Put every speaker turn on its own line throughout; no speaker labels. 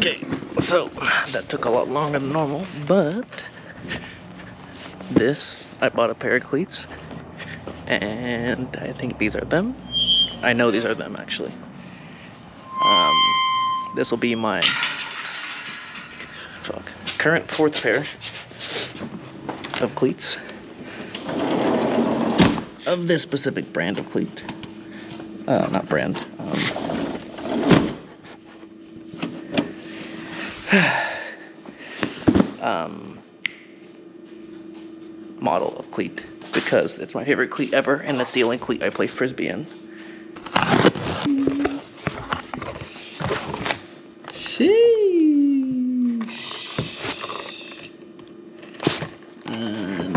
Okay, so that took a lot longer than normal, but I bought a pair of cleats, and I think these are them. I know these are them, actually. This will be my current fourth pair of cleats of this specific brand of cleat. Not brand. Model of cleat, because it's my favorite cleat ever, and that's the only cleat I play frisbee in.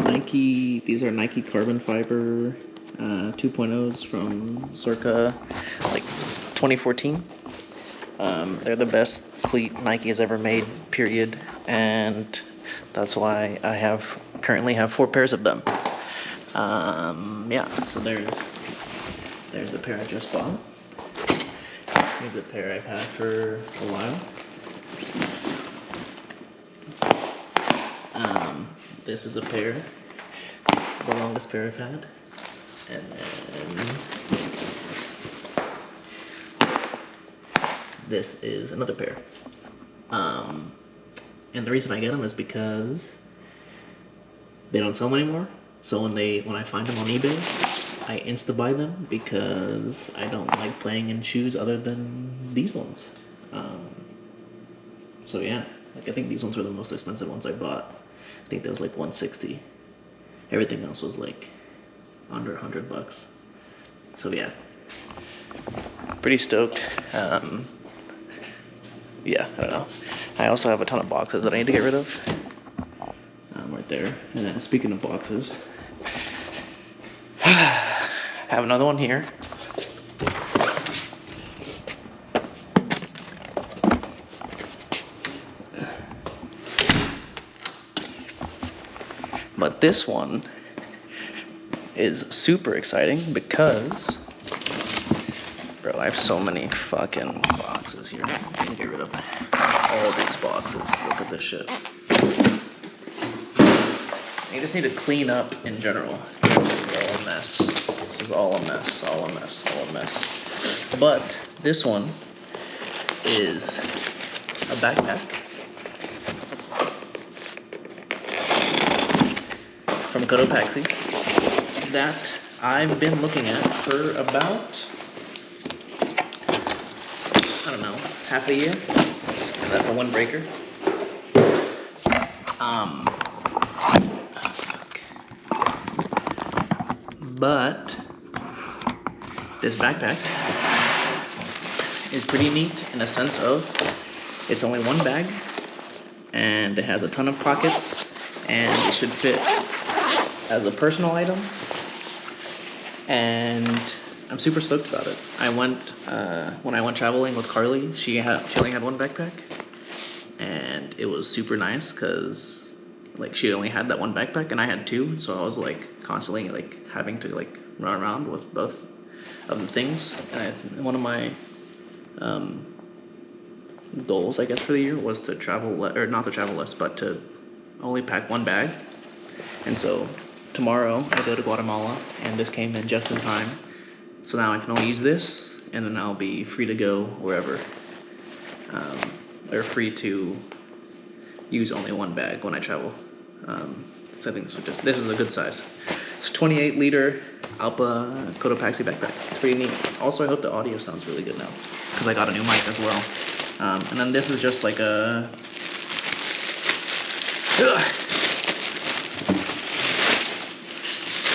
Nike. These are Nike carbon fiber 2.0s from circa like 2014. They're the best cleat Nike has ever made, period, and that's why I currently have 4 pairs of them. Yeah, so there's the pair I just bought. Here's a pair I've had for a while. This is a pair, the longest pair I've had. And then this is another pair. And the reason I get them is because they don't sell them anymore. So when I find them on eBay, I insta-buy them because I don't like playing in shoes other than these ones. So yeah, like I think these ones were the most expensive ones I bought. I think that was like $160. Everything else was like under $100. So yeah, pretty stoked. Yeah, I don't know. I also have a ton of boxes that I need to get rid of. Right there. And then speaking of boxes, I have another one here. But this one is super exciting because, bro, I have so many fucking boxes here. I'm gonna get rid of all these boxes. Look at this shit. You just need to clean up in general. It's all a mess. This is all a mess, all a mess, all a mess. But this one is a backpack from Cotopaxi that I've been looking at for about, I don't know, half a year. And that's a windbreaker. But this backpack is pretty neat in a sense of it's only one bag and it has a ton of pockets and it should fit as a personal item, and I'm super stoked about it. I went when I went traveling with Carly, she only had one backpack, and it was super nice because like she only had that one backpack and I had 2, so I was like constantly like having to like run around with both of the things. And one of my goals, I guess, for the year was to or not to travel less, but to only pack one bag. And so tomorrow I go to Guatemala, and this came in just in time. So now I can only use this, and then I'll be free to go wherever. Or free to use only one bag when I travel. So I think this is a good size. It's 28 liter Alpa Cotopaxi backpack. It's pretty neat. Also, I hope the audio sounds really good now, because I got a new mic as well. And then this is just like a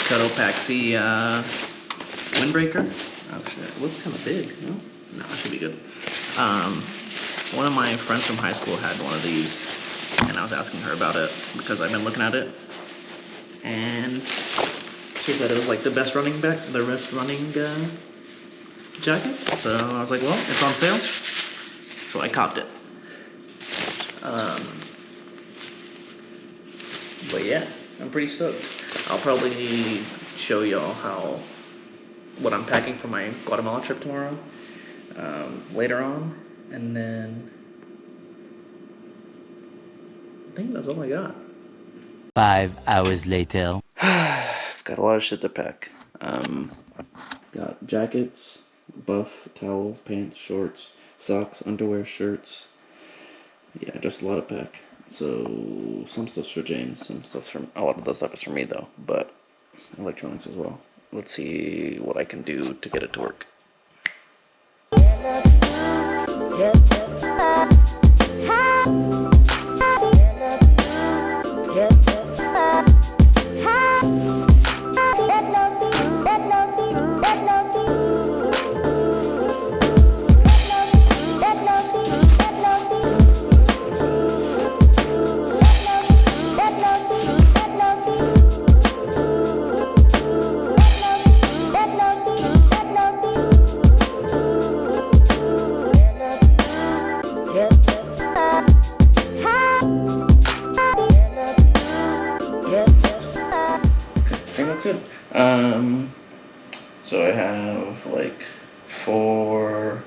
Cotopaxi windbreaker. Oh shit, it looks kind of big. No, it should be good. One of my friends from high school had one of these, and I was asking her about it because I've been looking at it, and she said it was like the best running jacket. So I was like, well, it's on sale, so I copped it. But yeah, I'm pretty stoked. I'll probably show y'all what I'm packing for my Guatemala trip tomorrow later on, and then think that's all I got.
5 hours later.
Got a lot of shit to pack. Got jackets, buff, towel, pants, shorts, socks, underwear, shirts. Yeah, just a lot of pack. So some stuff's for James, some stuff's for a lot of the stuff is for me though, but electronics as well. Let's see what I can do to get it to work. That's it. So I have like 4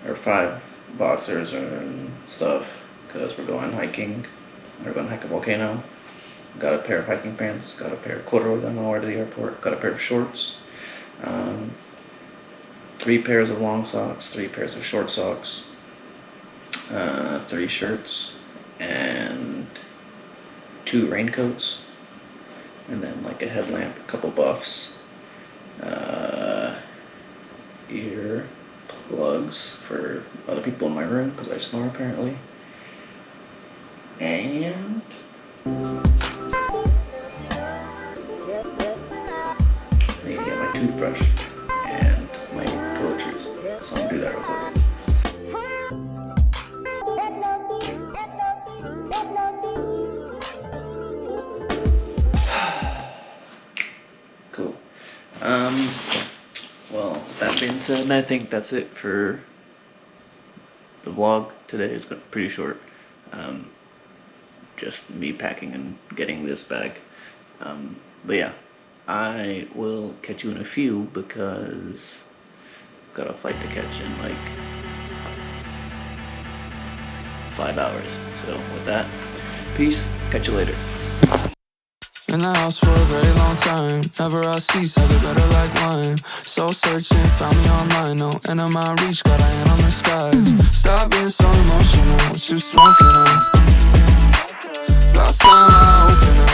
or 5 boxers and stuff because we're going hiking. We're going to hike a volcano. Got a pair of hiking pants. Got a pair of corduroys on my way to the airport. Got a pair of shorts. 3 pairs of long socks. 3 pairs of short socks. 3 shirts and 2 raincoats. And then like a headlamp, a couple buffs, ear plugs for other people in my room because I snore apparently, and I need to get my toothbrush and my toiletries, so I'm gonna do that real quick. Cool. Well, that being said, I think that's it for the vlog today. It's been pretty short. Just me packing and getting this bag. But yeah, I will catch you in a few because I've got a flight to catch in like 5 hours. So with that, peace. Catch you later.
In the house for a very long time. Never I cease, I get better like wine. Soul searching, found me online. No end of my reach, got a hand on the skies. Stop being so emotional, what you smoking on?